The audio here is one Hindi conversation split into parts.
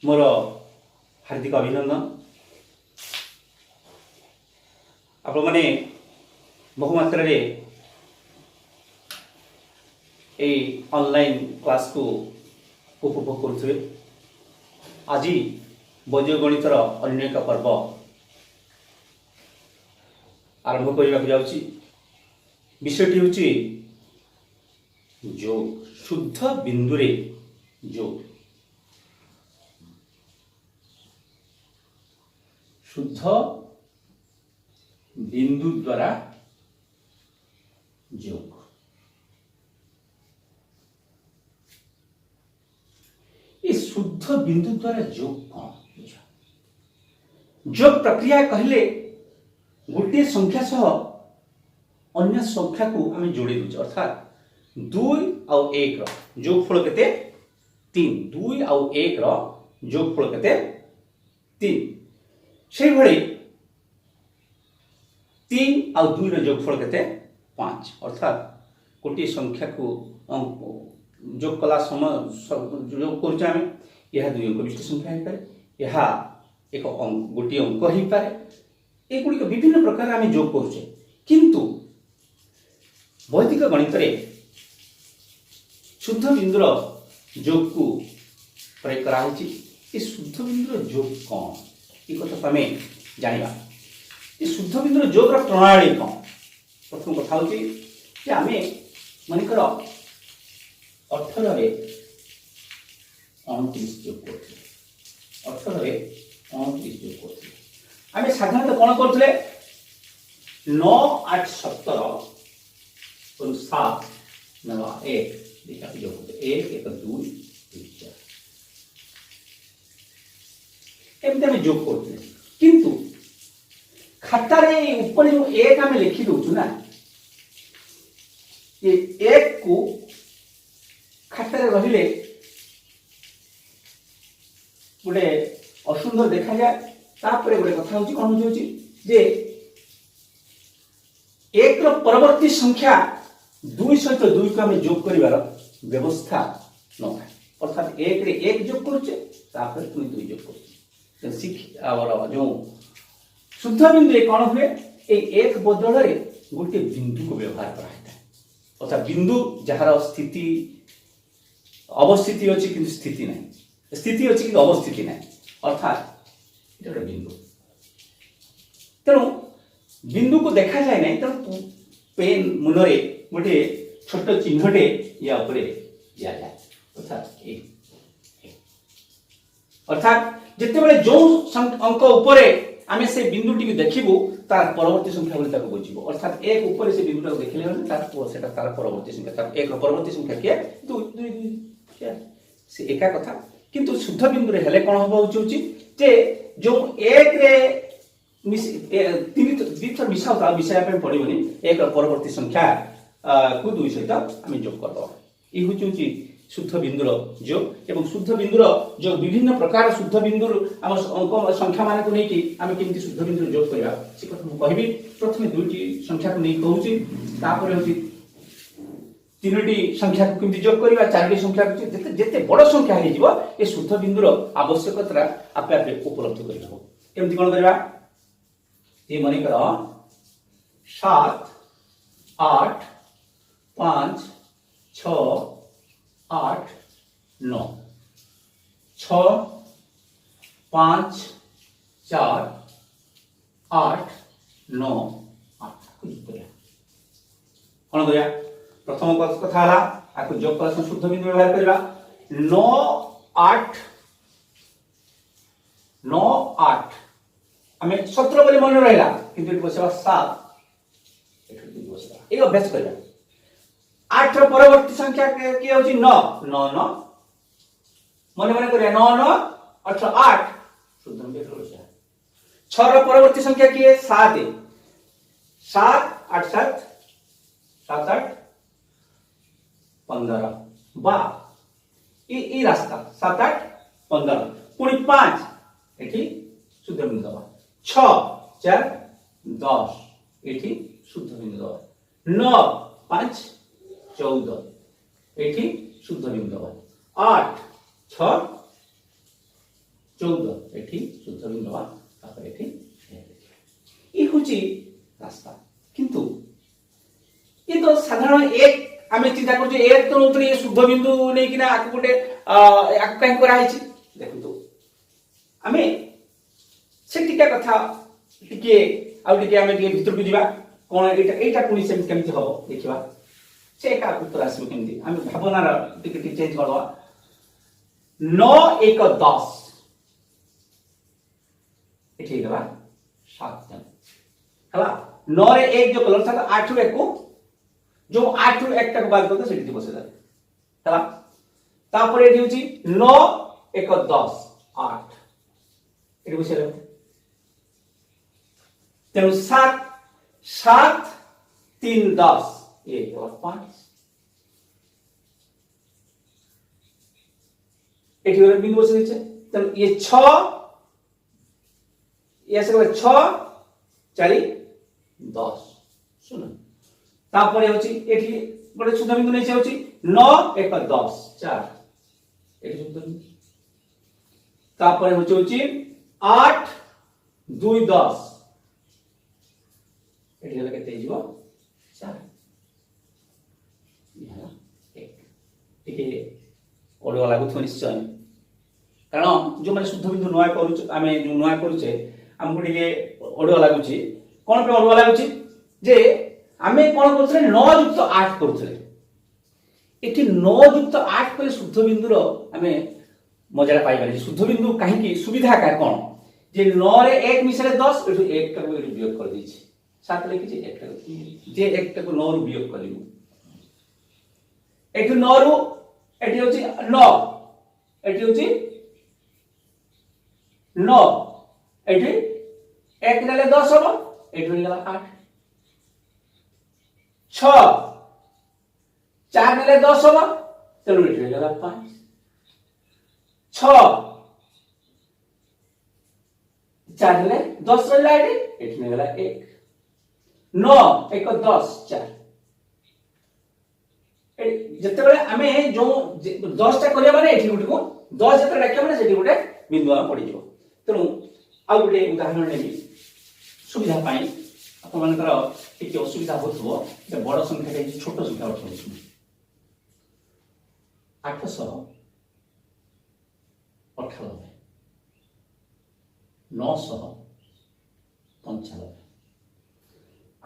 मोर हार्दिक अभिनंदन। आपण मैंने बहुमात्रा ऑनलाइन क्लास को उपभोग करुवे। आज वैदिक गणितर अन्य एक पर्व आरंभ करने जाऊँगी। विषयटी हूँ योग, शुद्ध बिंदुरे योग। शुद्ध बिंदु द्वारा योग। ये शुद्ध बिंदु द्वारा योग कौन? योग प्रक्रिया कहले गोटे संख्या सह अन्य संख्या को आम जोड़ी दूचे, अर्थात 2 और 1 योगफल केते 3, 2 और 1 योगफल केते 3। से भली 3 और 2 योगफल केते 5, अर्थात गोटे संख्या को योग कला समय योग करुचे आम यह 2 अंक विशिष्ट संख्या हो पाए, यह एक गोटे अंक हो पाए। एगुड़िक विभिन्न प्रकार आम योग करुचे, किंतु वैदिक गणित शुद्ध बिंदुर योग को प्रयोग कराई। ये शुद्ध बिंदुर योग कौन, ये कथा आम जाना। ये शुद्ध बिंदुर योग प्रणाली कौन? प्रथम कथा हूँ कि आम मनकर 18 रे 29 योग करते, 18 रे 29 योग करते। आम साधारणतः कौन करते? 9, 8, 17 7, 9, 1 देखा योग करते, 1, 1, 2, 3, 4 एमती आम योग करते। किंतु खातार ऊपर जो 1 आम लिखि दौचु ना, ये 1 को खातार रहिले गोटे असुंदर देखा जाए। तापर गोटे कथा हूँ कौन हूँ जे 1 परवर्ती संख्या 2 सहित 2 को आम जोग कर व्यवस्था न था, अर्थात 1 रे 1 जोग करुचे, तापर पुणी 2 जोग करुचे। जो शुद्ध बिंदु कौन हुए? 1 बदल गोटे बिंदु को व्यवहार कराई, अर्थात बिंदु जार स्थिति अवस्थिति अच्छी कि स्थिति ना, स्थिति अच्छी कि अवस्थिति ना, अर्थात गोटे बिंदु। तेणु बिंदु को देखा जाए ना, तेणु पेन मुनरे गोटे छोट चिन्हटे या उपरे दिया जाए, अर्थात जितेबाला जो अंक उपरे आम से बिंदु टी देखू तार परवर्ती संख्या बोली बुझे, अर्थात 1 ऊपर से बिंदु देखले तार परवर्ती संख्या, 1 परवर्ती संख्या किए 2 से एका कथा। किंतु शुद्ध बिंदु हेले कौन हम जे जो 1 रे 3 थर मिसा मिसाया पड़ोनी, 1 परवर्ती संख्या को 2 सहित आम जोग करद। ये हूँ शुद्ध बिंदुर योग। एवं शुद्ध बिंदुर जो विभिन्न प्रकार शुद्ध बिंदुर आम अंक संख्या मान को लेकिन आम केमती शुद्ध बिंदुर योग करवा से कथा मुझे कहबी। प्रथम 2टी संख्या को नहीं कहूँ, हूँ 3टी संख्या को केमती योग करवा, 4टी संख्या को जिते बड़ संख्या हो ये शुद्ध बिंदुर आवश्यकता आपे आपे उपलब्ध कर। केमती कौन करवा? ये मनकर 7, 8, 5, 6, 8, 9, 6, 5, 4, 8, 9, 8 कौन कर? प्रथम कथा आपको जोग कर शुद्ध बिंदु व्यवहार करवा। 9, 8 आम 17 बोले मन रहा, किंतु बसवा 7, ये अभ्यास करवा। 8 परवर्ती संख्या किए हूँ 9, 9, 9 मन मन कर 9, 9, 18, 8 शुद्ध बिंदु। 6 परवर्ती संख्या किए 7, 7, 8, 7, 7, 8, 15 बा ये रास्ता 7, 8, 15 पुणी 5 ये शुद्ध बिंदु दबा। 6, 4, 10 ये शुद्ध बिंदु दबा। 9, 5, 14 ये शुद्ध बिंदु दबा। 8, 6, 14 एठी शुद्ध बिंदु बा तापर एठी ई होची रास्ता किंतु ये तो साधारण एक आमे चिंता करछु एक तो नोतरी ये शुद्ध बिंदु नै किना आकु गोटे आकु काई करा हिची देखंतु आमे से टिका कथा टिके आ टिके आमे टिके भीतर को जिबा कोन एटा पुनी से केमति हो देखिबा से का उत्तर आसीबो केमति आमे भावना टिके टिके चेंज करवा 9 1 10 एठी गला 7 जन हला 9 रे 1 जो कलर था 8 रे 1 को जो 8 ରୁ 1 ଟାକୁ ବାଦ କରିଦେ ସେଠି ବସେଇ ଦେ ହେଲା ତାପରେ ଏଠି ହେଉଛି 9 1 10 8 ଏଠି ବସେଇ ଦେ ତେଣୁ 7 7 3 10 1 और 5 एठी और बिंदु बसେଇ ଦେଇଛେ ତେଣୁ ये 6 ये से 6 4 10 सुन तापर होची एठी गोटे शुद्ध बिंदु नै होची 9 1 10 4 एठी शुद्ध बिंदु तापर होची 8 2 10 एठी हला केते जिवो 4 यहा 1 टिके ओडो लागु थो निश्चय कारण जो माने शुद्ध बिंदु नया करू आमे जो नया करूचे हमको टिके ओडो लागुची कोन पे ओडो लागुची जे आमे कोन करथले 9 युक्त 8 करथले एठी 9 युक्त 8 पे शुद्ध बिंदु रो आमे मजाला पाई बानी शुद्ध बिंदु काहे की सुविधा का कोन जे 9 रे 1 मिसले 10 एठु 1 का वियोग कर दी छी 7 लिखि छी 1 का जे 1 का 9 रु वियोग करिवु एठु 9 रु एठी होची 9 एठी होची 9 एठी 1 नेले 10 हो एठु निगला 8 6 4 नेले 10 होगा तेणु एठी गला 5 6 4 नेले 10 रहला एठी गला 1 9 1 10 4 जते बेले हमें जो 10 टा करिया माने एठी गुटी को 10 जते राखिया माने सेठी गुटे बिंदु आ पड़ी जिवो तेणु आ गुटे उदाहरण नेबी सुविधा पाई अपन मानकर टिके असुविधा होतबो जे बड़ संख्या के छोट संख्या उठौछु 898 995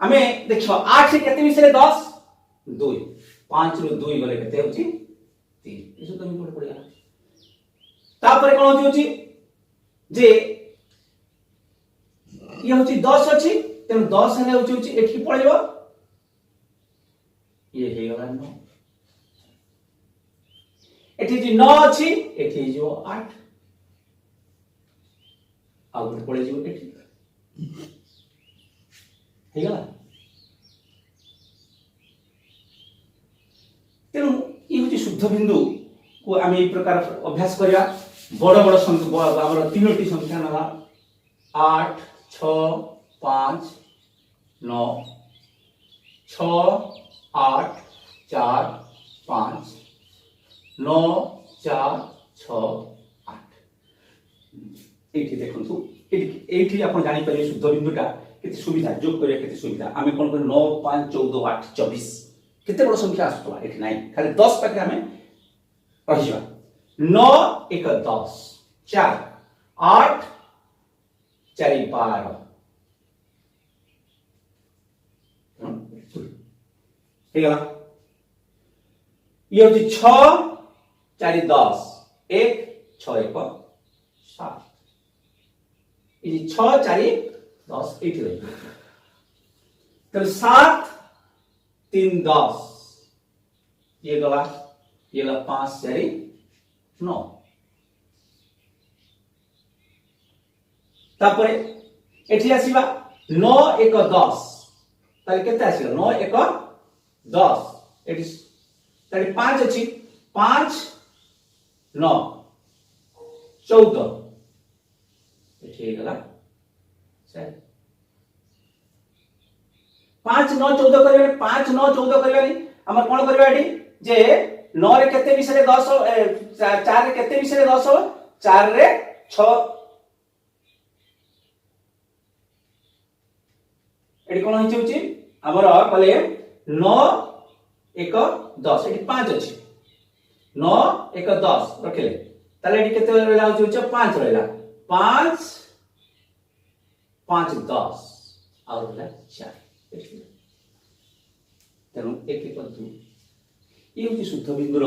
आमे देखो 8 से केते मिसले 10 2 5 रु 2 गले केते होची 3 इसो तमी पड़ पड़िया तापर कोन होची जे ये होची 10 अछि तेन 10 हेले होची एठी पळिबो ये हे गला 9 एठी जे 9 अछि एठी जो 8 आउट पळे जो एठी हे गला तेनु ई होची शुद्ध बिंदु को आमे ई प्रकार अभ्यास करिया बड़ बड़ संख्या हमर तीनोटी संख्या नला 8 6 5 9 6 8 4 5 9 4 6 8 एठी देखंतु एठी आपण जानि परिबे शुद्ध बिंदुटा केते सुविधा जोग करिया केते सुविधा आमे कोन कर 9 5 14 8 24 केते बड़ संख्या आस्तला एठी नाही खाली 10 पाके आमे रहिबा 9 1 10 4 8 4 12 ठीक है ये होची 6 4 10 1 6 1 7 ये 6 4 10 8 रही तो 7 3 10 ये गला 5 4 9 तापर एठी आसीबा 9 1 10 ताले केते आसीबा 9 1 10 एटी ताले 5 अछि 5 9 14 एठी गला 5 9 14 करबे 5 9 14 करबे हमर कोन करबे एठी जे 9 रे केते मिसले 10 4 रे केते मिसले 10 4 रे 6 एटी कोन होई छै हमर कले 9 1 10 एटी 5 अछि 9 1 10 रखले ताले एटी केते रहला होछ 5 रहला 5 5 10 और रहला 4 तेणु 1 1 2 ये होची शुद्ध बिंदुर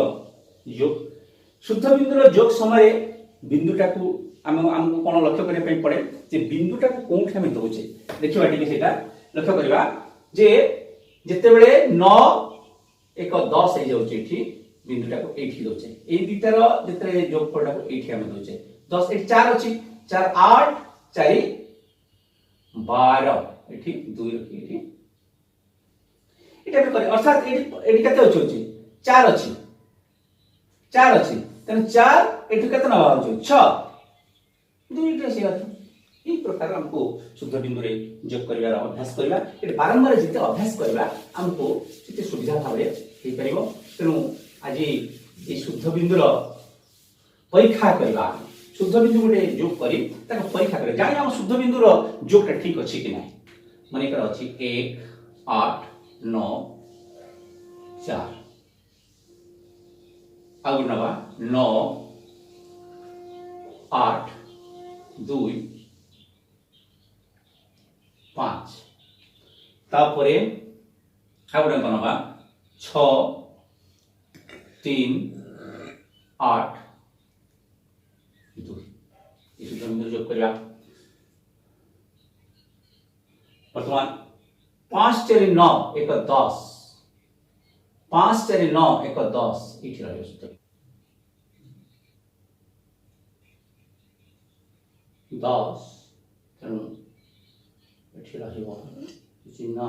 योग शुद्ध बिंदुर योग समय बिंदुटा को हमको कोन लक्ष्य करे पई पड़े जे बिंदुटा को कोठी हम दोचे देखिबा टिके सेटा लक्ष्य करबा जे जते बेले 9 1 10 हे जाउची एठी बिंदुटा को एठी दोचे ए दिटार जते योगफलटा को एठी हम दोचे 10 एठी 4 अछि 4 8 4 12 एठी 2 रखी एठी एटा भी करे अर्थात एठी कते अछि 4 अछि 4 अछि तने 4 एठी कते नबा अछि 6 दुईटा से अछि ई प्रकार हमको शुद्ध बिंदु रे जोग करिवार अभ्यास करिवा एटा बारंबार जिते अभ्यास करिवा हमको जिते सुविधा भाबरे हे परिबो तेनु आज ए शुद्ध बिंदुर परीक्षा करिवा शुद्ध बिंदु गुटे जोग करी ताका परीक्षा करे जानि हम शुद्ध बिंदुर जोगटा ठीक अछि कि नाही माने कर अछि 1 8 9 4 आगु नवा 9 8 2 5 तापरे आगु नवा 6 3 8 2 इस बिंदु जोग करिया वर्तमान 5 4 9 1 10 5 4 9 1 10 इठी रहयो सुत 10 तेणु इठी रहयो चिन्ह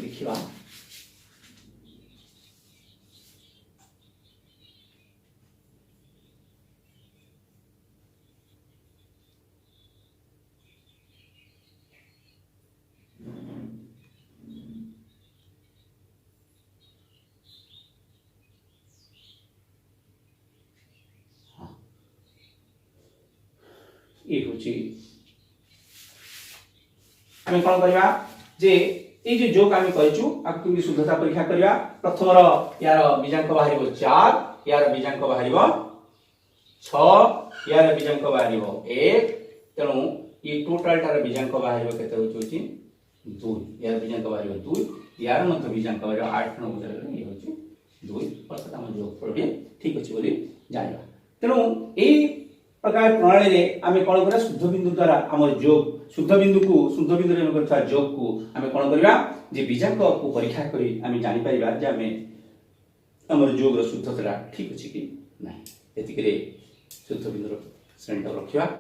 लिखिबा ये होची आमे कोन करबा जे ए जे जोग आमे करिचु आकु केमि शुद्धता परीक्षा करबा प्रथम रो यार बीजांक बाहरिबो 4 यार बीजांक बाहरिबो 6 यार बीजांक बाहरिबो 1 तेणु ये टोटल टार बीजांक बाहरिबो केते होची 2 यार बीजांक बाहरिबो 2 यार मध्य बीजांक बाहरिबो 8 9 बुझले ये होची 2 अर्थात हम जोग करबे ठीक अछि बोली जानिबा तेणु ए प्रकार प्रणाली रे आमे कोन करा शुद्ध बिंदु द्वारा हमर योग शुद्ध बिंदु रे करथा योग को आमे कोन करबा जे बीजांक को परीक्षा करी आमे जानि परिबा जे आमे हमर योग रो शुद्धता ठीक अछि कि नाही एतिकरे शुद्ध बिंदु रो श्रेणी रखिबा।